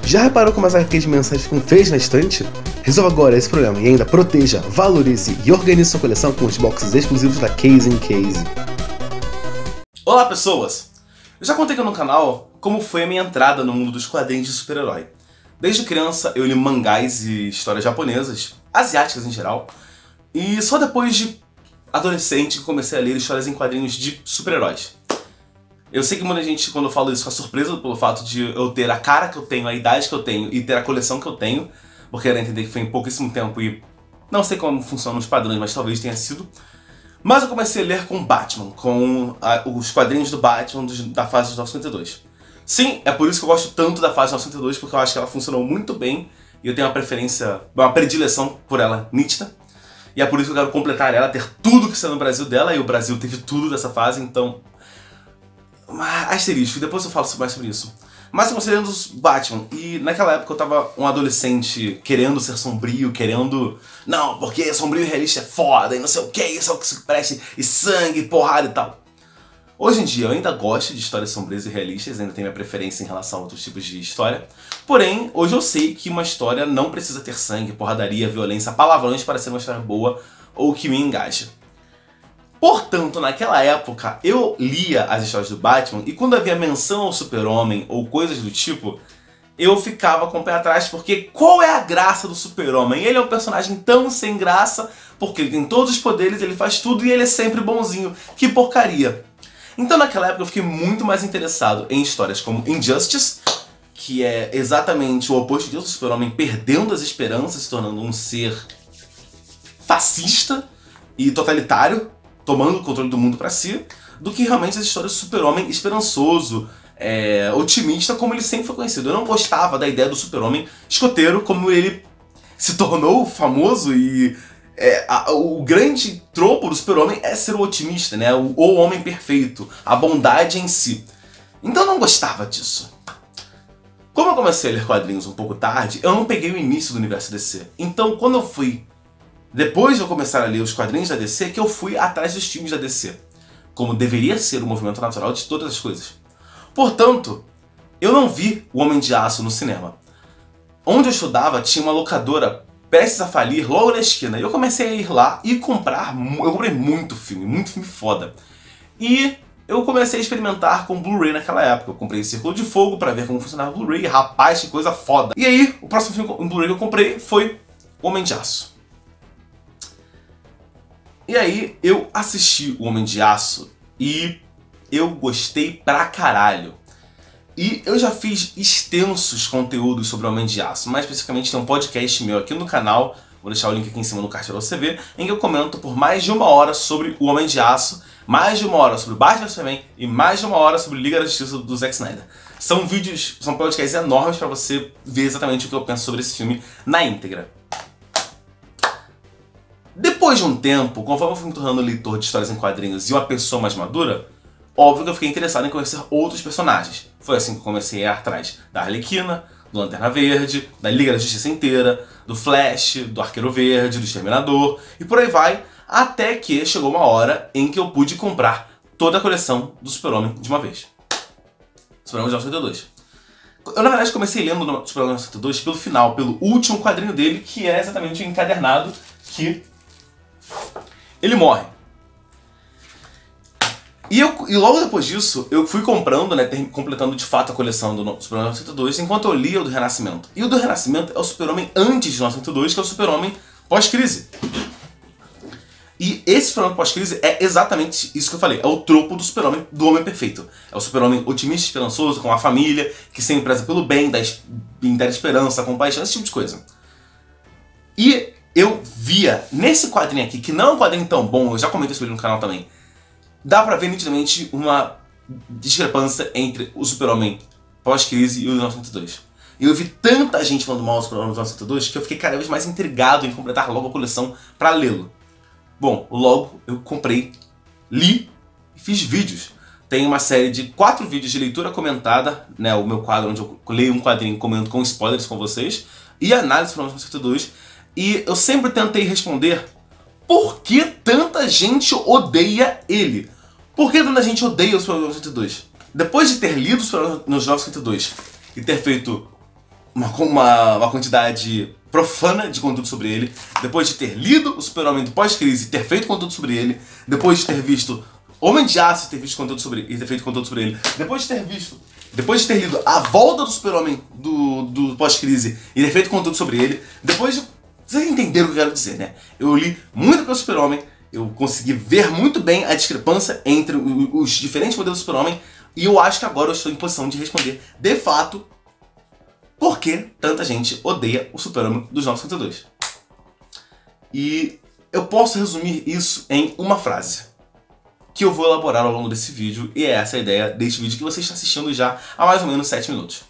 Já reparou como as arcades mensais ficam feias na estante? Resolva agora esse problema e ainda proteja, valorize e organize sua coleção com os boxes exclusivos da Case in Case. Olá pessoas! Eu já contei aqui no canal como foi a minha entrada no mundo dos quadrinhos de super-herói. Desde criança eu li mangás e histórias japonesas, asiáticas em geral, e só depois de adolescente que comecei a ler histórias em quadrinhos de super-heróis. Eu sei que muita gente, quando eu falo isso, fica surpresa pelo fato de eu ter a cara que eu tenho, a idade que eu tenho e ter a coleção que eu tenho, porque era entender que foi em pouquíssimo tempo e não sei como funcionam os padrões, mas talvez tenha sido. Mas eu comecei a ler com Batman, com os quadrinhos do Batman da fase de 1952. Sim, é por isso que eu gosto tanto da fase de 1952, porque eu acho que ela funcionou muito bem e eu tenho uma predileção por ela nítida. E é por isso que eu quero completar ela, ter tudo que saiu no Brasil dela, e o Brasil teve tudo dessa fase, então... Asterisco, depois eu falo mais sobre isso. Mas eu comecei lendo os Batman, e naquela época eu tava um adolescente querendo ser sombrio, querendo... Não, porque sombrio e realista é foda, e não sei o que, isso é o que se preste, e sangue, porrada e tal. Hoje em dia eu ainda gosto de histórias sombrias e realistas, ainda tenho minha preferência em relação a outros tipos de história. Porém, hoje eu sei que uma história não precisa ter sangue, porradaria, violência, palavrões para ser uma história boa ou que me engaja. Portanto, naquela época, eu lia as histórias do Batman e quando havia menção ao Super-Homem ou coisas do tipo, eu ficava com o pé atrás, porque qual é a graça do Super-Homem? Ele é um personagem tão sem graça, porque ele tem todos os poderes, ele faz tudo e ele é sempre bonzinho. Que porcaria! Então naquela época eu fiquei muito mais interessado em histórias como Injustice, que é exatamente o oposto disso, o Super-Homem perdendo as esperanças, se tornando um ser fascista e totalitário, tomando o controle do mundo pra si, do que realmente as histórias do Super-Homem esperançoso, otimista, como ele sempre foi conhecido. Eu não gostava da ideia do Super-Homem escoteiro, como ele se tornou famoso e... o grande tropo do Super-Homem é ser o otimista, né? O homem perfeito, a bondade em si. Então eu não gostava disso. Como eu comecei a ler quadrinhos um pouco tarde, eu não peguei o início do universo DC. Então quando eu fui... Depois de eu começar a ler os quadrinhos da DC, que eu fui atrás dos filmes da DC. Como deveria ser o movimento natural de todas as coisas. Portanto, eu não vi o Homem de Aço no cinema. Onde eu estudava tinha uma locadora prestes a falir logo na esquina. E eu comecei a ir lá e comprar... Eu comprei muito filme foda. E eu comecei a experimentar com Blu-ray naquela época. Eu comprei Círculo de Fogo pra ver como funcionava o Blu-ray. Rapaz, que coisa foda. E aí, o próximo filme em Blu-ray que eu comprei foi Homem de Aço. E aí, eu assisti o Homem de Aço e eu gostei pra caralho. E eu já fiz extensos conteúdos sobre o Homem de Aço. Mais especificamente tem um podcast meu aqui no canal, vou deixar o link aqui em cima no card pra você ver, em que eu comento por mais de 1 hora sobre o Homem de Aço, mais de 1 hora sobre o Batman Superman e mais de 1 hora sobre Liga da Justiça do Zack Snyder. São podcasts enormes pra você ver exatamente o que eu penso sobre esse filme na íntegra. Depois de um tempo, conforme eu fui me tornando leitor de histórias em quadrinhos e uma pessoa mais madura, óbvio que eu fiquei interessado em conhecer outros personagens. Foi assim que eu comecei a ir atrás da Arlequina, do Lanterna Verde, da Liga da Justiça inteira, do Flash, do Arqueiro Verde, do Exterminador, e por aí vai, até que chegou uma hora em que eu pude comprar toda a coleção do Super-Homem de uma vez. Super-Homem de 1982. Eu, na verdade, comecei lendo o Super-Homem de 1982 pelo final, pelo último quadrinho dele, que é exatamente o encadernado que ele morre. E logo depois disso, eu fui comprando, né, completando de fato a coleção do Super-Homem 1982, enquanto eu lia o do Renascimento. E o do Renascimento é o Super-Homem antes de 1982, que é o Super-Homem pós-crise. E esse Super-Homem pós-crise é exatamente isso que eu falei, é o tropo do Super-Homem, do Homem Perfeito. É o Super-Homem otimista, esperançoso, com a família, que sempre preza pelo bem, da esperança, compaixão, esse tipo de coisa. E eu via nesse quadrinho aqui, que não é um quadrinho tão bom, eu já comentei sobre ele no canal também, dá pra ver nitidamente uma discrepância entre o Super-Homem pós-crise e o 1982. E eu vi tanta gente falando mal do Super-Homem 1982 que eu fiquei cada vez mais intrigado em completar logo a coleção pra lê-lo. Bom, logo eu comprei, li e fiz vídeos. Tem uma série de 4 vídeos de leitura comentada, né, o meu quadro onde eu leio um quadrinho e comento com spoilers com vocês, e análise do Super-Homem 1982. E eu sempre tentei responder por que tanta gente odeia ele. Por que tanta gente odeia o Super-Homem 1982? Depois de ter lido o Super-Homem 1982 e ter feito uma quantidade profana de conteúdo sobre ele, depois de ter lido o Super-Homem do pós-crise e ter feito conteúdo sobre ele, depois de ter visto Homem de Aço e ter visto conteúdo sobre ele, e ter feito conteúdo sobre ele, depois de ter lido A Volta do Super-Homem do pós-crise e ter feito conteúdo sobre ele, depois de... Vocês entenderam o que eu quero dizer, né? Eu li muita coisa do Super-Homem, eu consegui ver muito bem a discrepância entre os diferentes modelos do Super-Homem, e eu acho que agora eu estou em posição de responder, de fato, por que tanta gente odeia o Super-Homem dos 952. E eu posso resumir isso em uma frase, que eu vou elaborar ao longo desse vídeo, e é essa a ideia deste vídeo que você está assistindo já há mais ou menos 7 minutos.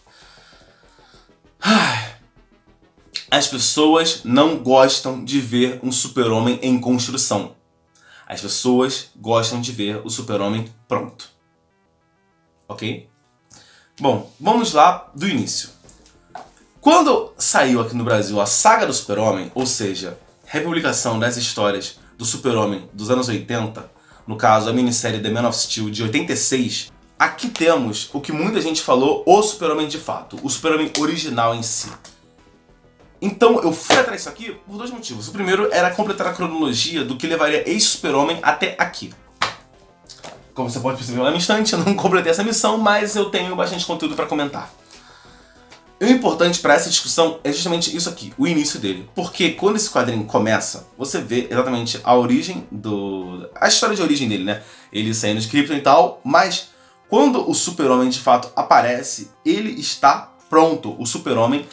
As pessoas não gostam de ver um Super-Homem em construção. As pessoas gostam de ver o Super-Homem pronto. Ok? Bom, vamos lá do início. Quando saiu aqui no Brasil a saga do Super-Homem, ou seja, republicação das histórias do Super-Homem dos anos 80, no caso a minissérie The Man of Steel de 86, aqui temos o que muita gente falou, o Super-Homem de fato, o Super-Homem original em si. Então eu fui atrás disso aqui por dois motivos. O primeiro era completar a cronologia do que levaria esse Super-Homem até aqui. Como você pode perceber lá no instante, eu não completei essa missão, mas eu tenho bastante conteúdo para comentar. E o importante para essa discussão é justamente isso aqui, o início dele. Porque quando esse quadrinho começa, você vê exatamente a origem a história de origem dele, né? Ele saindo de Krypton e tal, mas quando o Super-Homem de fato aparece, ele está pronto. O Super-Homem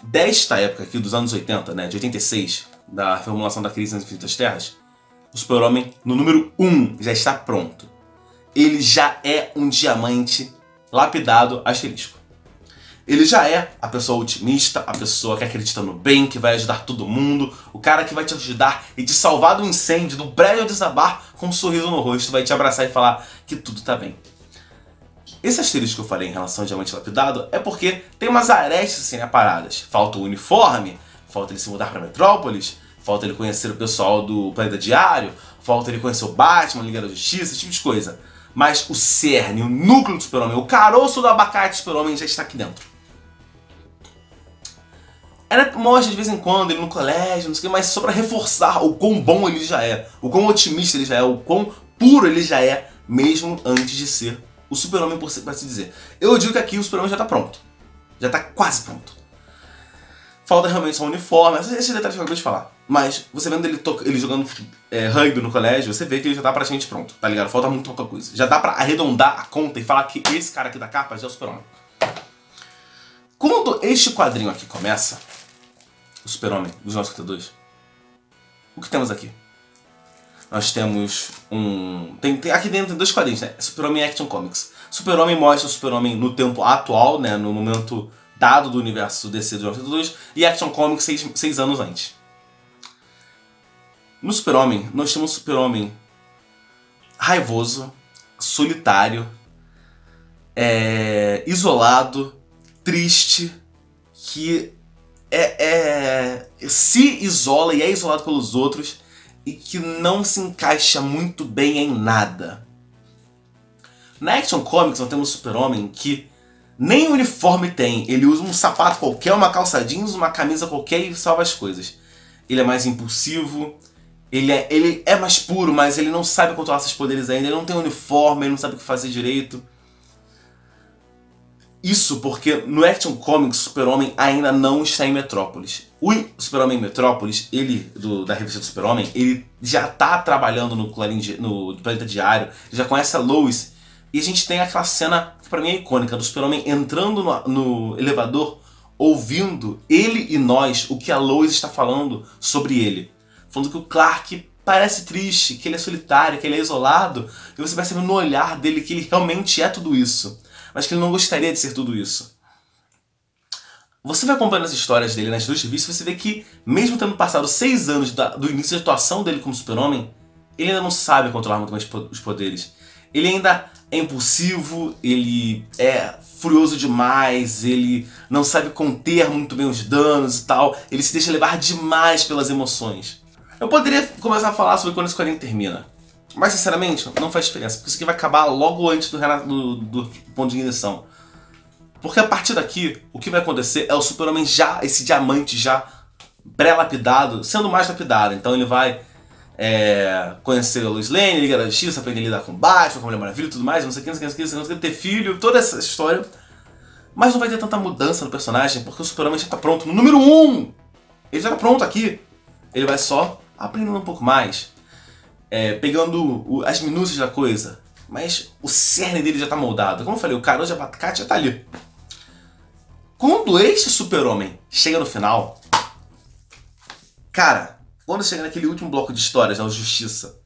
desta época aqui, dos anos 80, né? De 86, da reformulação da Crise nas Infinitas Terras, o Super-Homem no número 1 já está pronto. Ele já é um diamante lapidado asterisco. Ele já é a pessoa otimista, a pessoa que acredita no bem, que vai ajudar todo mundo, o cara que vai te ajudar e te salvar do incêndio, do prédio desabar com um sorriso no rosto, vai te abraçar e falar que tudo tá bem. Esse asterisco que eu falei em relação ao diamante lapidado é porque tem umas arestas assim aparadas. Falta o uniforme, falta ele se mudar pra Metrópolis, falta ele conhecer o pessoal do Planeta Diário, falta ele conhecer o Batman, Liga da Justiça, esse tipo de coisa. Mas o cerne, o núcleo do Super-Homem, o caroço do abacate do Super-Homem já está aqui dentro. Ela mostra de vez em quando ele no colégio, não sei o que, mas só pra reforçar o quão bom ele já é, o quão otimista ele já é, o quão puro ele já é, mesmo antes de ser o Super-Homem, por se dizer. Eu digo que aqui o Super-Homem já tá pronto. Já tá quase pronto. Falta realmente só um uniforme, esses detalhes que eu acabei de falar. Mas você vendo ele jogando rugby no colégio, você vê que ele já tá praticamente pronto, tá ligado? Falta muito pouca coisa. Já dá pra arredondar a conta e falar que esse cara aqui da capa já é o Super-Homem. Quando este quadrinho aqui começa, o Super-Homem dos 952, o que temos aqui? Nós temos aqui dentro tem dois quadrinhos, né? Super-Homem Action Comics. Super-Homem mostra o Super-Homem no tempo atual, né? No momento dado do universo DC dos 952, e Action Comics 6 anos antes. No Super-Homem, nós temos um Super-Homem raivoso, solitário, isolado, triste, que se isola e é isolado pelos outros e que não se encaixa muito bem em nada. Na Action Comics nós temos um Super-Homem que nem uniforme tem, ele usa um sapato qualquer, uma calça jeans, uma camisa qualquer e salva as coisas. Ele é mais impulsivo, ele é mais puro, mas ele não sabe controlar seus poderes ainda, ele não tem uniforme, ele não sabe o que fazer direito. Isso porque no Action Comics o Super-Homem ainda não está em Metrópolis. O Super-Homem Metrópolis, da revista do Super-Homem, ele já está trabalhando no Planeta Diário, já conhece a Lois, e a gente tem aquela cena que pra mim é icônica, do Super-Homem entrando no elevador, ouvindo ele e nós, o que a Lois está falando sobre ele. Falando que o Clark parece triste, que ele é solitário, que ele é isolado, e você percebe no olhar dele que ele realmente é tudo isso, mas que ele não gostaria de ser tudo isso. Você vai acompanhando as histórias dele nas duas revistas, você vê que, mesmo tendo passado 6 anos do início da atuação dele como Super-Homem, ele ainda não sabe controlar muito bem os poderes. Ele ainda é impulsivo, ele é furioso demais, ele não sabe conter muito bem os danos e tal, ele se deixa levar demais pelas emoções. Eu poderia começar a falar sobre quando esse quadrinho termina, mas sinceramente não faz diferença, porque isso aqui vai acabar logo antes do ponto de ignição. Porque a partir daqui, o que vai acontecer é o Super-Homem já, esse diamante já pré-lapidado, sendo mais lapidado. Então ele vai conhecer a Lois Lane, Liga da Justiça, aprender a lidar com Batman, com a Mulher Maravilha e tudo mais, não sei o que, ter filho, toda essa história. Mas não vai ter tanta mudança no personagem, porque o Super-Homem já tá pronto no número 1! Ele já tá pronto aqui. Ele vai só aprendendo um pouco mais, pegando as minúcias da coisa. Mas o cerne dele já tá moldado. Como eu falei, o caroço de abacate já tá ali. Quando este Super-Homem chega no final, cara, quando chega naquele último bloco de histórias, a Justiça,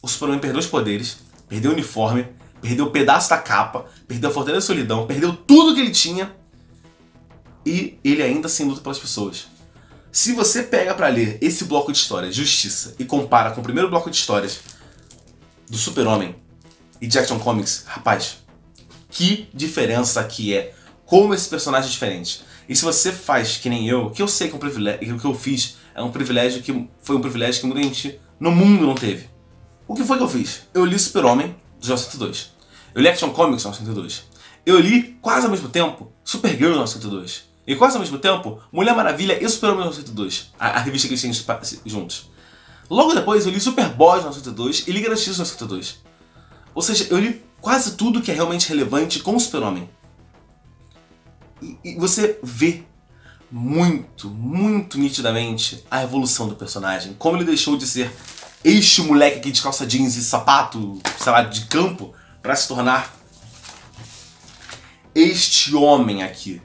o Super-Homem perdeu os poderes, perdeu o uniforme, perdeu o pedaço da capa, perdeu a Fortaleza da Solidão, perdeu tudo que ele tinha e ele ainda assim luta pelas pessoas. Se você pega pra ler esse bloco de histórias, Justiça, e compara com o primeiro bloco de histórias do Super-Homem e de Action Comics, rapaz, que diferença que é. Como esse personagem é diferente. E se você faz que nem eu, que eu sei que é um privilégio, o que eu fiz é um privilégio que foi um privilégio que muita gente no mundo não teve. O que foi que eu fiz? Eu li Super-Homem dos 902. Eu li Action Comics dos 902. Eu li quase ao mesmo tempo Supergirl dos 902. E quase ao mesmo tempo Mulher Maravilha e Super-Homem dos 902. A revista que eles têm juntos. Logo depois eu li Superboy dos 902 e Liga da Justiça dos 902. Ou seja, eu li quase tudo que é realmente relevante com o Super-Homem. E você vê muito, muito nitidamente a evolução do personagem. Como ele deixou de ser este moleque aqui de calça jeans e sapato, sei lá, de campo, pra se tornar este homem aqui.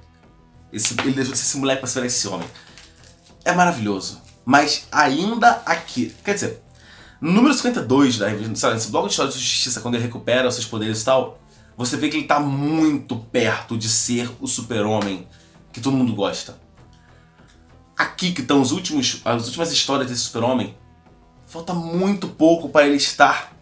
Ele deixou de ser esse moleque pra se virar esse homem. É maravilhoso. Mas ainda aqui, quer dizer, no número 52 da revista, sabe, nesse bloco de história de Justiça, quando ele recupera os seus poderes e tal, você vê que ele tá muito perto de ser o Super-Homem que todo mundo gosta. Aqui que estão as últimas histórias desse Super-Homem, falta muito pouco para ele estar...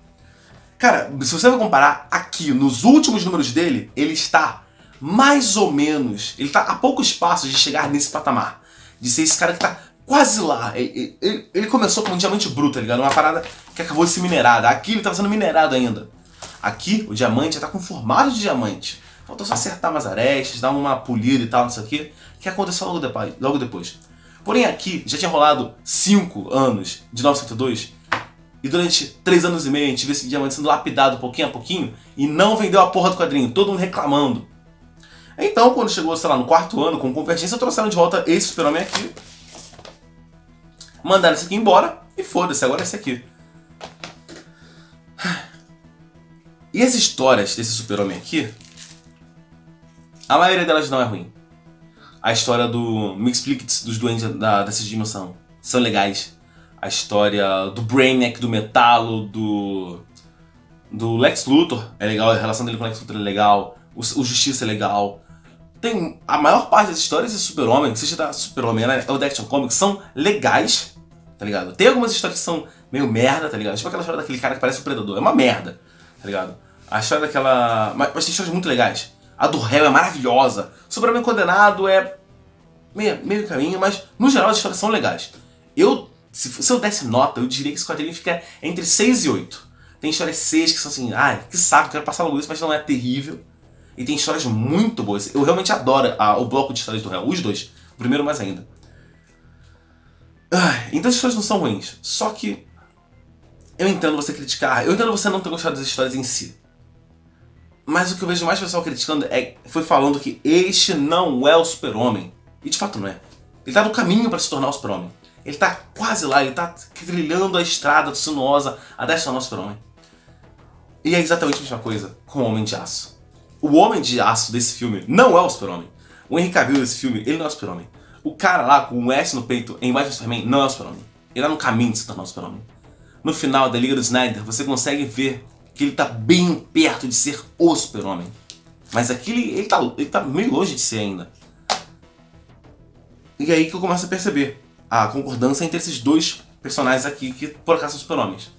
Cara, se você vai comparar aqui, nos últimos números dele, ele está mais ou menos... Ele tá a poucos passos de chegar nesse patamar. De ser esse cara que tá quase lá. Ele começou com um diamante bruto, tá ligado? Uma parada que acabou de ser minerada. Aqui ele tava sendo minerado ainda. Aqui, o diamante já tá com formato de diamante. Faltou só acertar umas arestas, dar uma polida e tal, não sei o que aconteceu logo depois. Porém aqui, já tinha rolado 5 anos de 902, e durante 3 anos e meio a gente viu esse diamante sendo lapidado pouquinho a pouquinho, e não vendeu a porra do quadrinho, todo mundo reclamando. Então, quando chegou, sei lá, no 4º ano, com Convergência, trouxeram de volta esse Super-Homem aqui, mandaram esse aqui embora, e foda-se, agora é esse aqui. E as histórias desse Super-Homem aqui, a maioria delas não é ruim. A história do Mxyzptlk, dos duendes dessa dimensão, são legais. A história do Brainiac, do Metalo, do Lex Luthor é legal, a relação dele com o Lex Luthor é legal, o Justiça é legal. Tem a maior parte das histórias desse Super-Homem, seja da Super-Homem ou da Action Comics, são legais, tá ligado? Tem algumas histórias que são meio merda, tá ligado? Tipo aquela história daquele cara que parece um predador, é uma merda. Tá ligado? A história daquela... Mas tem histórias muito legais. A do réu é maravilhosa. O Super-Homem Condenado é meio caminho, mas no geral as histórias são legais. Se eu desse nota, eu diria que esse quadrinho fica entre 6 e 8. Tem histórias 6 que são assim, ai, que saco, quero passar logo isso, mas não é terrível. E tem histórias muito boas. Eu realmente adoro o bloco de histórias do réu, os dois. O primeiro mais ainda. Então as histórias não são ruins. Só que eu entendo você criticar, eu entendo você não ter gostado das histórias em si. Mas o que eu vejo mais pessoal criticando foi falando que este não é o Super-Homem. E de fato não é. Ele tá no caminho para se tornar o Super-Homem. Ele tá quase lá, ele tá trilhando a estrada sinuosa até se tornar o Super-Homem. E é exatamente a mesma coisa com o Homem de Aço. O Homem de Aço desse filme não é o Super-Homem. O Henry Cavill desse filme, ele não é o Super-Homem. O cara lá com um S no peito em Batman Superman não é o Super-Homem. Ele tá no caminho de se tornar o Super-Homem. No final da Liga do Snyder, você consegue ver que ele tá bem perto de ser o Super-Homem. Mas aqui ele tá meio longe de ser ainda. E é aí que eu começo a perceber a concordância entre esses dois personagens aqui, que por acaso são Super-Homens.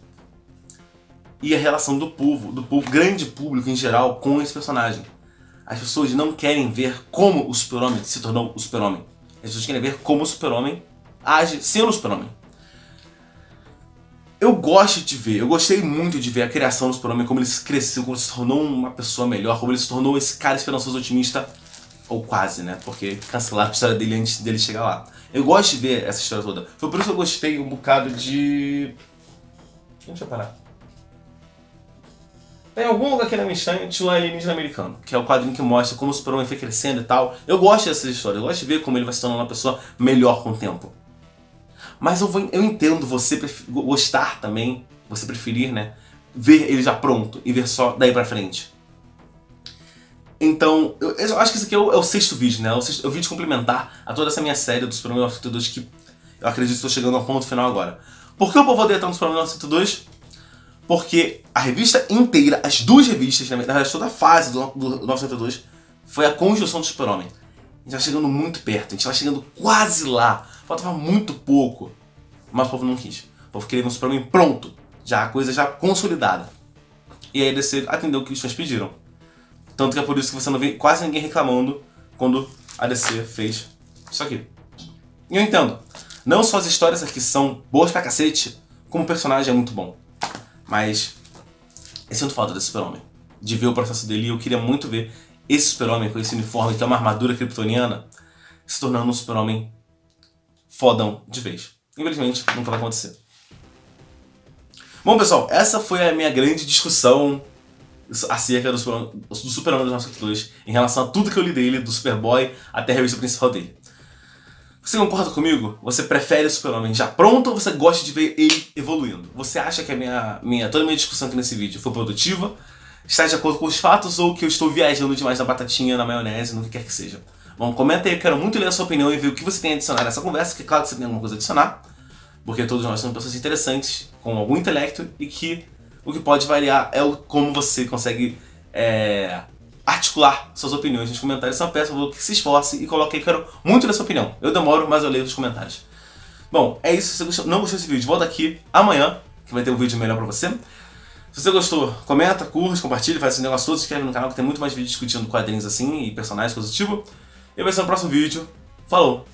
E a relação do povo, grande público em geral, com esse personagem. As pessoas não querem ver como o Super-Homem se tornou o Super-Homem. As pessoas querem ver como o Super-Homem age sendo o Super-Homem. Eu gostei muito de ver a criação do Super-Homem, como ele cresceu, como ele se tornou uma pessoa melhor, como ele se tornou esse cara esperançoso, otimista, Ou quase, né? Porque cancelaram a história dele antes dele chegar lá. Eu gosto de ver essa história toda. Foi por isso que eu gostei um bocado de... Deixa eu parar. Tem algum lugar aqui na minha estante o Alienígena Americano, que é o quadrinho que mostra como o Super-Homem foi crescendo e tal. Eu gosto dessas histórias, eu gosto de ver como ele vai se tornando uma pessoa melhor com o tempo. Mas eu entendo você gostar também, você preferir, né? Ver ele já pronto e ver só daí pra frente. Então, eu acho que esse aqui é o sexto vídeo, né? É o vídeo complementar a toda essa minha série do Super-Homem 1982 que eu acredito que estou chegando ao ponto final agora. Por que o povo odeia tanto o Super-Homem 1982? Porque a revista inteira, as duas revistas, na verdade toda a fase do 1982, foi a construção do Super-Homem. A gente tá chegando muito perto, a gente tá chegando quase lá. Faltava muito pouco. Mas o povo não quis. O povo queria um Super-Homem pronto. Já a coisa já consolidada. E aí a DC atendeu o que os fãs pediram. Tanto que é por isso que você não vê quase ninguém reclamando quando a DC fez isso aqui. E eu entendo. Não só as histórias aqui são boas pra cacete, como o personagem é muito bom. Mas eu sinto falta desse Super-Homem. De ver o processo dele, e eu queria muito ver esse Super-Homem com esse uniforme, que é uma armadura kryptoniana, se tornando um Super-Homem fodão de vez. Infelizmente, nunca vai acontecer. Bom, pessoal, essa foi a minha grande discussão acerca do Super-Homem dos 1982 em relação a tudo que eu li dele, do Superboy até a revista principal dele. Você concorda comigo? Você prefere o Super-Homem já pronto ou você gosta de ver ele evoluindo? Você acha que toda a minha discussão aqui nesse vídeo foi produtiva? Está de acordo com os fatos ou que eu estou viajando demais na batatinha, na maionese, no que quer que seja? Bom, comenta aí, eu quero muito ler a sua opinião e ver o que você tem a adicionar nessa conversa, que claro que você tem alguma coisa a adicionar, porque todos nós somos pessoas interessantes, com algum intelecto, e que o que pode variar é como você consegue articular suas opiniões nos comentários. Então eu peço que se esforce e coloque aí, quero muito ler sua opinião. Eu demoro, mas eu leio os comentários. Bom, é isso. Se você não gostou desse vídeo, volta aqui amanhã, que vai ter um vídeo melhor pra você. Se você gostou, comenta, curte, compartilha, faz esse negócio todo, se inscreve no canal que tem muito mais vídeos discutindo quadrinhos assim e personagens, coisa do tipo. E vai ser no próximo vídeo. Falou!